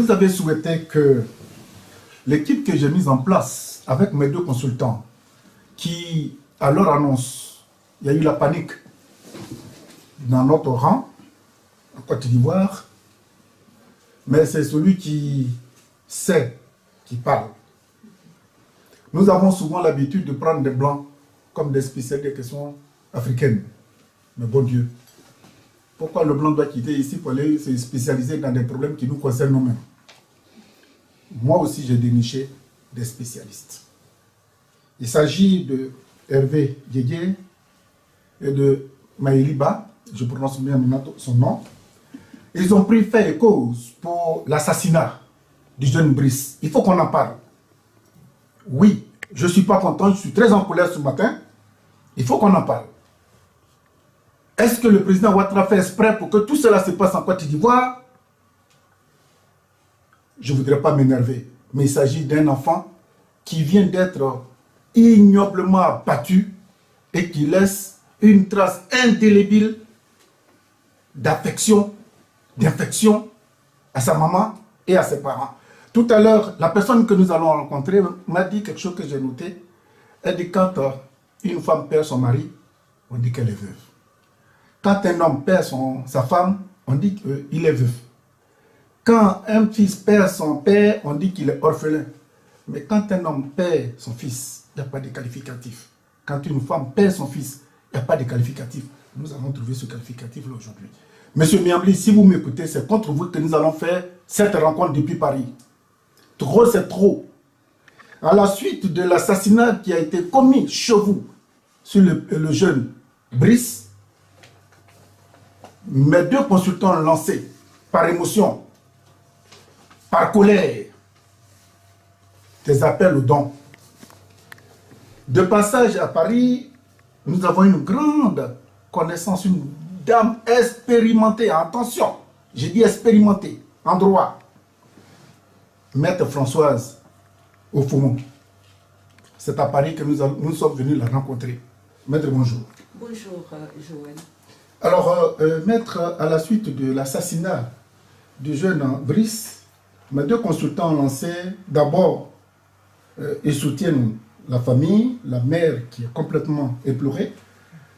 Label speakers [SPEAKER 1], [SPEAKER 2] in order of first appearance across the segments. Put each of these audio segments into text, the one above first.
[SPEAKER 1] vous avez souhaité que l'équipe que j'ai mise en place avec mes 2 consultants, qui, à leur annonce, il y a eu la panique dans notre rang, en Côte d'Ivoire, mais c'est celui qui sait, qui parle. Nous avons souvent l'habitude de prendre des blancs comme des spécialistes des questions africaines. Mais bon Dieu, pourquoi le blanc doit quitter ici pour aller se spécialiser dans des problèmes qui nous concernent nous-mêmes? Moi aussi, j'ai déniché des spécialistes. Il s'agit de Hervé Diédié et de Maëliba, je prononce bien son nom. Ils ont pris fait et cause pour l'assassinat du jeune Brice. Il faut qu'on en parle. Oui, je ne suis pas content, je suis très en colère ce matin. Il faut qu'on en parle. Est-ce que le président Ouattara fait exprès pour que tout cela se passe en Côte d'Ivoire? Je ne voudrais pas m'énerver, mais il s'agit d'un enfant qui vient d'être ignoblement abattu et qui laisse une trace indélébile d'affection, d'infection à sa maman et à ses parents. Tout à l'heure, la personne que nous allons rencontrer m'a dit quelque chose que j'ai noté. Elle dit quand une femme perd son mari, on dit qu'elle est veuve. Quand un homme perd sa femme, on dit qu'il est veuf. Quand un fils perd son père, on dit qu'il est orphelin. Mais quand un homme perd son fils, il n'y a pas de qualificatif. Quand une femme perd son fils, il n'y a pas de qualificatif. Nous avons trouvé ce qualificatif-là aujourd'hui. Monsieur Miambli, si vous m'écoutez, c'est contre vous que nous allons faire cette rencontre depuis Paris. Trop, c'est trop. À la suite de l'assassinat qui a été commis chez vous sur le jeune Brice, mes 2 consultants ont lancé par émotion, par colère, des appels aux dons. De passage à Paris, nous avons une grande connaissance, une dame expérimentée, attention, j'ai dit expérimentée, en droit, Maître Françoise Ofoumou. C'est à Paris que nous sommes venus la rencontrer. Maître, bonjour.
[SPEAKER 2] Bonjour, Joël.
[SPEAKER 1] Alors, Maître, à la suite de l'assassinat du jeune Brice, mes 2 consultants ont lancé, d'abord, ils soutiennent la famille, la mère qui est complètement éplorée.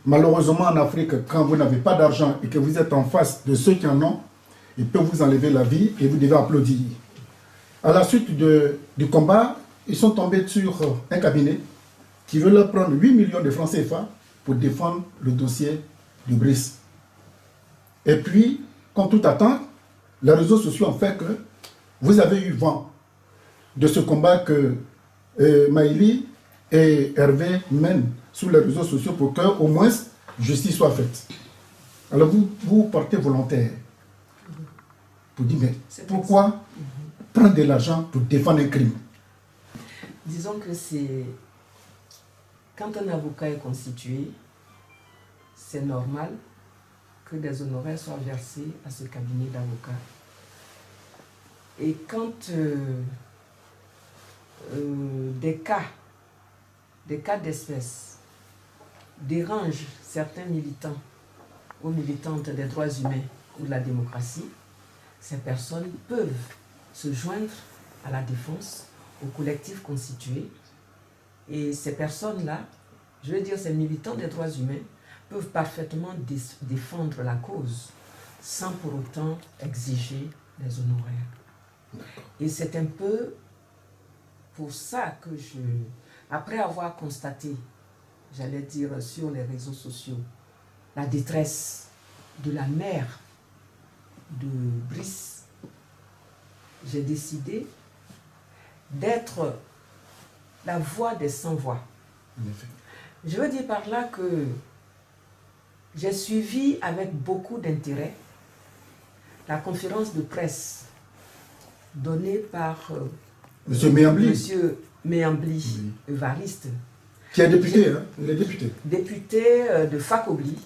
[SPEAKER 1] Malheureusement, en Afrique, quand vous n'avez pas d'argent et que vous êtes en face de ceux qui en ont, ils peuvent vous enlever la vie et vous devez applaudir. À la suite du combat, ils sont tombés sur un cabinet qui veut leur prendre 8 millions de francs CFA pour défendre le dossier de Brice. Et puis, comme tout attend, les réseaux sociaux ont fait que vous avez eu vent de ce combat que Maïli et Hervé mènent sur les réseaux sociaux pour que, au moins, justice soit faite. Alors vous partez volontaire pour dire, mais pourquoi prendre de l'argent pour défendre un crime?
[SPEAKER 2] Disons que c'est... Quand un avocat est constitué, c'est normal que des honoraires soient versés à ce cabinet d'avocats. Et quand des cas d'espèce dérangent certains militants ou militantes des droits humains ou de la démocratie, ces personnes peuvent se joindre à la défense, au collectif constitué. Et ces personnes-là, je veux dire ces militants des droits humains, peuvent parfaitement défendre la cause sans pour autant exiger des honoraires. Et c'est un peu pour ça que après avoir constaté, j'allais dire sur les réseaux sociaux, la détresse de la mère de Brice, j'ai décidé d'être la voix des sans-voix. Je veux dire par là que j'ai suivi avec beaucoup d'intérêt la conférence de presse donnée par
[SPEAKER 1] Monsieur Méambli.
[SPEAKER 2] Monsieur Méambli, Evariste.
[SPEAKER 1] Qui est député, hein? Il est député.
[SPEAKER 2] Député de Fakobli.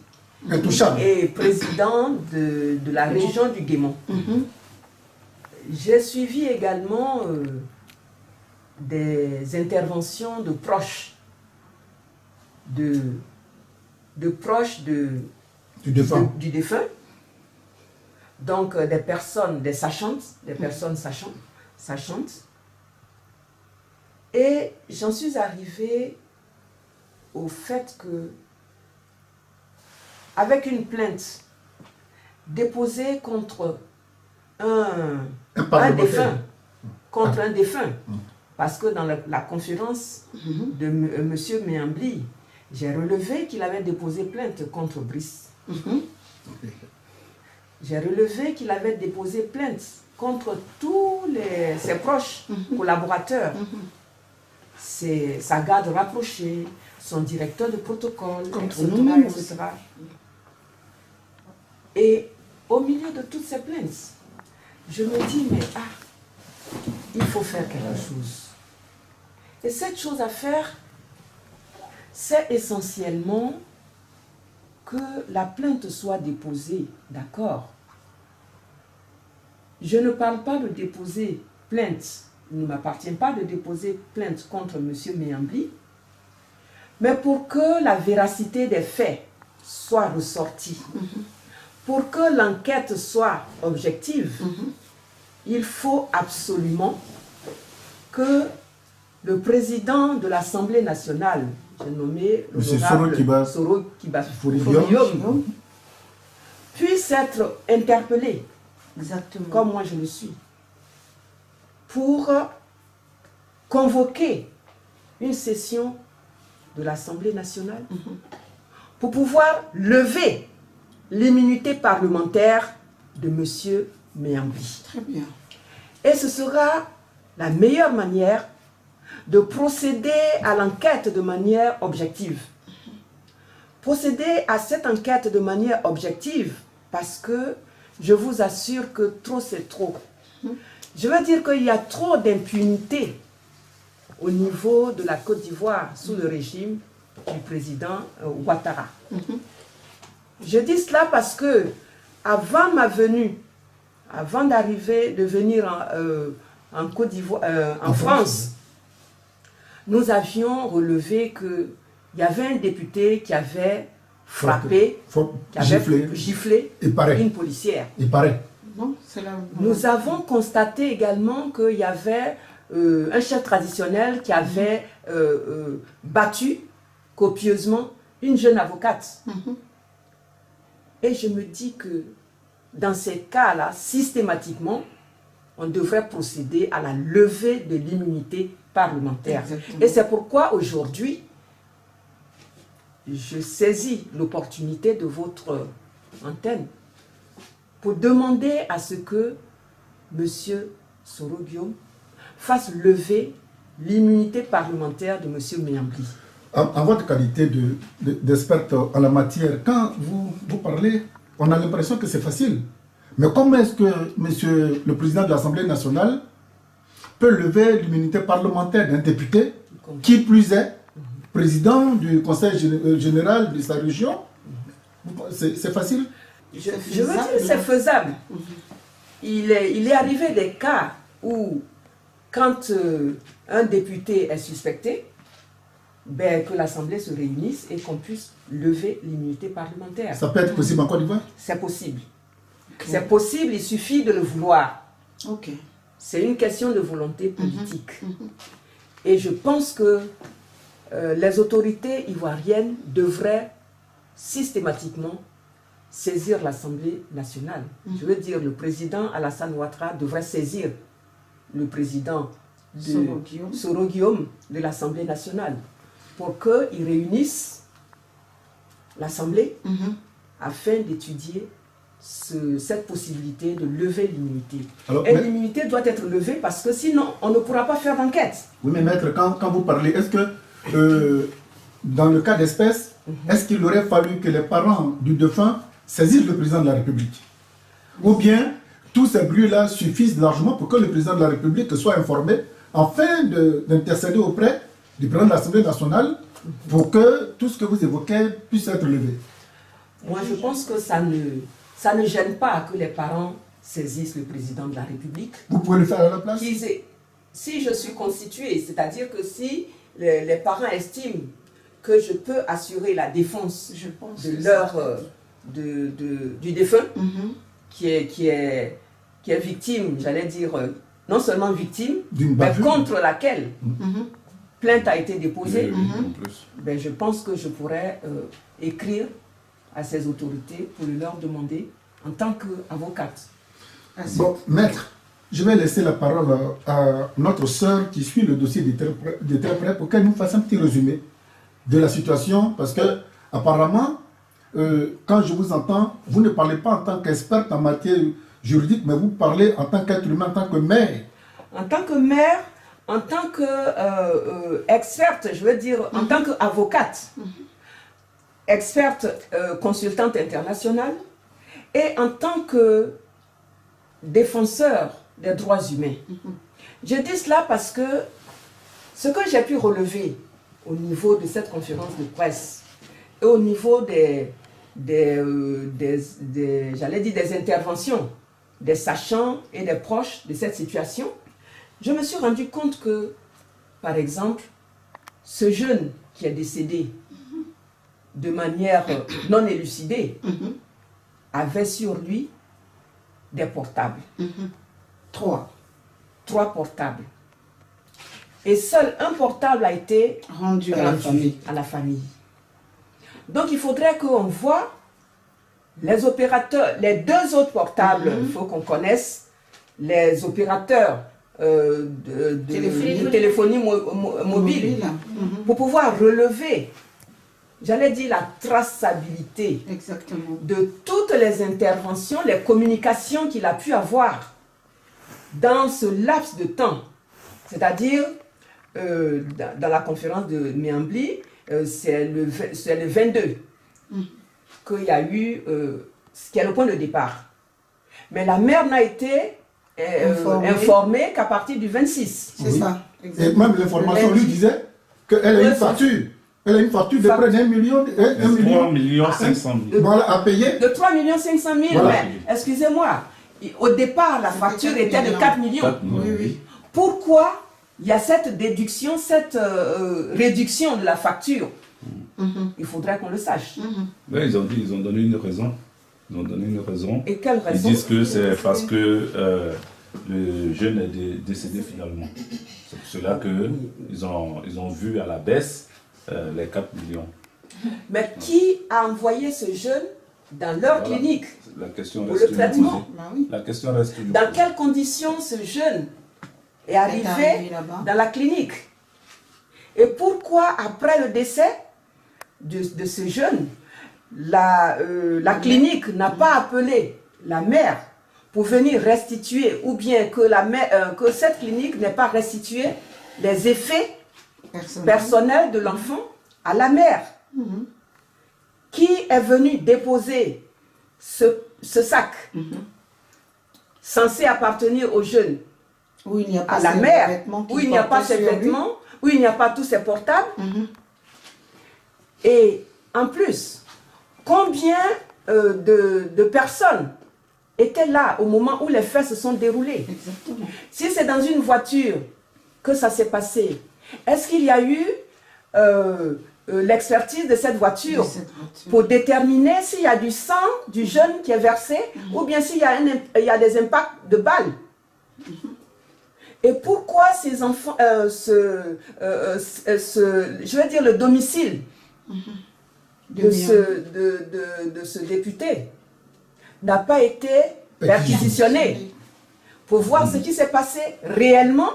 [SPEAKER 1] Intouchable.
[SPEAKER 2] Et président de la région du Guémon. J'ai suivi également des interventions de proches du défunt, Donc des personnes, des personnes sachantes. Et j'en suis arrivée au fait que, avec une plainte déposée contre un défunt, parce que dans la conférence de M. Méambli, j'ai relevé qu'il avait déposé plainte contre Brice. J'ai relevé qu'il avait déposé plainte contre tous ses proches collaborateurs, sa garde rapprochée, son directeur de protocole, etc. Et au milieu de toutes ces plaintes, je me dis, mais il faut faire quelque chose. Et cette chose à faire, c'est essentiellement que la plainte soit déposée, d'accord. Je ne parle pas de déposer plainte, il ne m'appartient pas de déposer plainte contre M. Méambli, mais pour que la véracité des faits soit ressortie, pour que l'enquête soit objective, il faut absolument que le président de l'Assemblée nationale, j'ai nommé l'honorable Soro Kiba Fouriom, puisse être interpellé, comme moi je le suis, pour convoquer une session de l'Assemblée nationale, pour pouvoir lever l'immunité parlementaire de M. Méambli.
[SPEAKER 3] Très bien.
[SPEAKER 2] Et ce sera la meilleure manière de procéder à l'enquête de manière objective. Procéder à cette enquête de manière objective parce que je vous assure que trop c'est trop. Je veux dire qu'il y a trop d'impunité au niveau de la Côte d'Ivoire sous le régime du président Ouattara. Je dis cela parce que avant ma venue, avant de venir en Côte d'Ivoire, en France, nous avions relevé qu'il y avait un député qui avait frappé, qui avait giflé une policière.
[SPEAKER 3] Non,
[SPEAKER 2] nous avons constaté également qu'il y avait un chef traditionnel qui avait battu copieusement une jeune avocate. Et je me dis que dans ces cas-là, systématiquement, on devrait procéder à la levée de l'immunité parlementaire.
[SPEAKER 3] Exactement.
[SPEAKER 2] Et c'est pourquoi aujourd'hui, je saisis l'opportunité de votre antenne pour demander à ce que M. Soro Guillaume fasse lever l'immunité parlementaire de M. Méambli.
[SPEAKER 1] En votre qualité d'experte en la matière, quand vous parlez, on a l'impression que c'est facile. Mais comment est-ce que monsieur le président de l'Assemblée nationale peut lever l'immunité parlementaire d'un député, qui plus est président du Conseil général de sa région? C'est facile?
[SPEAKER 2] Je veux dire que c'est faisable. Il est arrivé des cas où, quand un député est suspecté, que l'Assemblée se réunisse et qu'on puisse lever l'immunité parlementaire.
[SPEAKER 1] Ça peut être possible en Côte d'Ivoire?
[SPEAKER 2] C'est possible. C'est possible, il suffit de le vouloir. C'est une question de volonté politique. Et je pense que les autorités ivoiriennes devraient systématiquement saisir l'Assemblée nationale. Je veux dire, le président Alassane Ouattara devrait saisir le président Soro Guillaume de l'Assemblée nationale pour qu'il réunisse l'Assemblée afin d'étudier cette possibilité de lever l'immunité. Et l'immunité doit être levée parce que sinon, on ne pourra pas faire d'enquête.
[SPEAKER 1] Oui, mais maître, quand vous parlez, est-ce que dans le cas d'espèce, est-ce qu'il aurait fallu que les parents du défunt saisissent le président de la République? Ou bien, tous ces bruits-là suffisent largement pour que le président de la République soit informé afin d'intercéder auprès du président de l'Assemblée nationale pour que tout ce que vous évoquez puisse être levé?
[SPEAKER 2] Moi, je pense que ça ne gêne pas que les parents saisissent le président de la République.
[SPEAKER 1] Vous pouvez le faire à la place?
[SPEAKER 2] Si je suis constituée, c'est-à-dire que si les parents estiment que je peux assurer la défense du défunt, qui est victime, j'allais dire, non seulement victime,
[SPEAKER 1] D'une
[SPEAKER 2] mais
[SPEAKER 1] bavure.
[SPEAKER 2] contre laquelle plainte a été déposée,
[SPEAKER 3] En plus.
[SPEAKER 2] ben, je pense que je pourrais écrire à ces autorités pour leur demander, en tant qu'avocate.
[SPEAKER 1] Bon, maître, je vais laisser la parole à notre sœur qui suit le dossier de très près pour qu'elle nous fasse un petit résumé de la situation, parce que apparemment, quand je vous entends, vous ne parlez pas en tant qu'experte en matière juridique, mais vous parlez en tant qu'être humain, en tant que mère.
[SPEAKER 2] En tant que mère, en tant qu'experte, je veux dire, en tant qu'avocate, experte consultante internationale, et en tant que défenseur des droits humains. Je dis cela parce que ce que j'ai pu relever au niveau de cette conférence de presse et au niveau j'allais dire des interventions des sachants et des proches de cette situation, je me suis rendu compte que, par exemple, ce jeune qui est décédé de manière non élucidée avait sur lui des portables. Trois portables. Et seul un portable a été
[SPEAKER 4] rendu à la famille.
[SPEAKER 2] Donc il faudrait qu'on voit les opérateurs, les deux autres portables, il faut qu'on connaisse les opérateurs de téléphonie mobile pour pouvoir relever, j'allais dire, la traçabilité de toutes les interventions, les communications qu'il a pu avoir dans ce laps de temps. C'est-à-dire, dans la conférence de Miambli, c'est le 22 qu'il y a eu, ce qui est le point de départ. Mais la mère n'a été informée qu'à partir du 26.
[SPEAKER 4] C'est ça.
[SPEAKER 1] Et même l'information lui disait qu'elle a une facture. Elle a une facture de près d'1 million.
[SPEAKER 3] 3 500 000.
[SPEAKER 1] Voilà, à payer.
[SPEAKER 2] De 3 500 000.
[SPEAKER 1] Voilà.
[SPEAKER 2] Mais, excusez-moi, au départ, la facture était de 4 millions.
[SPEAKER 4] Oui.
[SPEAKER 2] Pourquoi il y a cette déduction, cette réduction de la facture? Il faudrait qu'on le sache.
[SPEAKER 3] Ouais, ils ont donné une raison. Ils ont donné une raison.
[SPEAKER 2] Et quelle
[SPEAKER 3] Ils
[SPEAKER 2] raison?
[SPEAKER 3] disent que c'est parce que le jeune est décédé finalement. C'est pour cela qu'ils ont vu à la baisse les 4 millions.
[SPEAKER 2] Mais qui a envoyé ce jeune dans leur clinique
[SPEAKER 3] La question
[SPEAKER 2] pour
[SPEAKER 3] reste
[SPEAKER 2] le traitement?
[SPEAKER 3] La question reste toujours
[SPEAKER 2] Dans
[SPEAKER 3] posée.
[SPEAKER 2] quelles conditions ce jeune est arrivé dans la clinique? Et pourquoi, après le décès de ce jeune, la clinique n'a pas appelé la mère pour venir restituer, ou bien que cette clinique n'ait pas restitué les effets personnels de l'enfant à la mère, qui est venue déposer ce sac censé appartenir au jeune,
[SPEAKER 4] où il n'y a pas
[SPEAKER 2] à la mère, où il n'y a pas ses vêtements, où il n'y a pas tous ses portables. Et en plus, combien de personnes étaient là au moment où les faits se sont déroulés?
[SPEAKER 4] Exactement.
[SPEAKER 2] Si c'est dans une voiture que ça s'est passé, est-ce qu'il y a eu l'expertise de cette voiture pour déterminer s'il y a du sang du jeune qui est versé ou bien s'il y a des impacts de balles? Et pourquoi ces enfants, je veux dire le domicile de ce député n'a pas été perquisitionné pour voir ce qui s'est passé réellement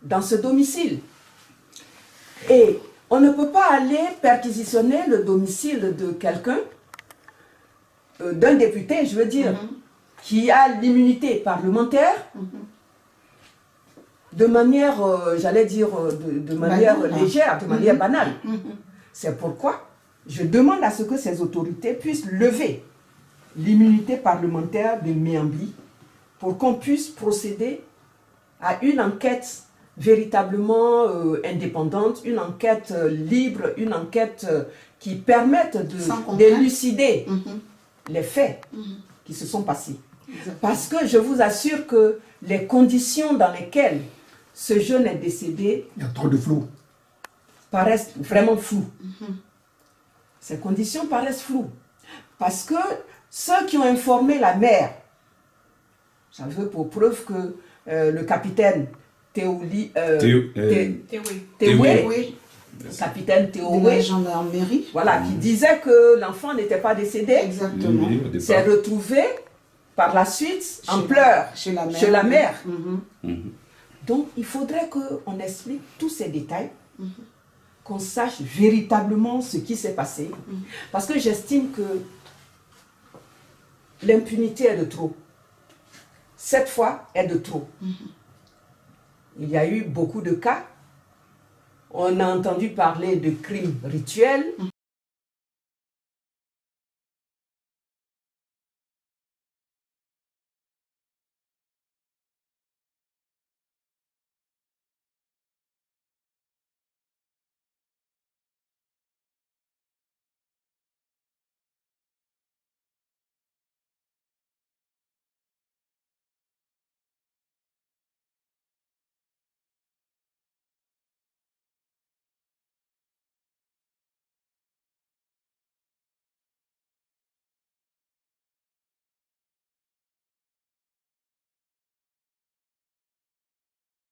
[SPEAKER 2] dans ce domicile? Et on ne peut pas aller perquisitionner le domicile de quelqu'un, d'un député, je veux dire, qui a l'immunité parlementaire, de manière, j'allais dire, de manière légère, de manière banale. C'est pourquoi je demande à ce que ces autorités puissent lever l'immunité parlementaire de Miambli pour qu'on puisse procéder à une enquête véritablement indépendante, une enquête libre, une enquête qui permette d'élucider les faits qui se sont passés. Parce que je vous assure que les conditions dans lesquelles ce jeune est décédé,
[SPEAKER 1] il y a trop de flou,
[SPEAKER 2] paraissent vraiment floues. Ces conditions paraissent floues. Parce que ceux qui ont informé la mère J'en veux pour preuve que le capitaine Théouli,
[SPEAKER 4] Théoué.
[SPEAKER 2] le capitaine
[SPEAKER 4] De la
[SPEAKER 2] Théoé,
[SPEAKER 4] gendarmerie.
[SPEAKER 2] voilà, qui disait que l'enfant n'était pas décédé,
[SPEAKER 4] Exactement.
[SPEAKER 3] Oui, au départ.
[SPEAKER 2] s'est retrouvé par la suite en pleurs
[SPEAKER 4] Chez la mère.
[SPEAKER 2] chez la mère.
[SPEAKER 4] Mhm.
[SPEAKER 2] Donc, il faudrait qu'on explique tous ces détails, qu'on sache véritablement ce qui s'est passé. Parce que j'estime que l'impunité est de trop. Cette fois est de trop. Il y a eu beaucoup de cas. On a entendu parler de crimes rituels.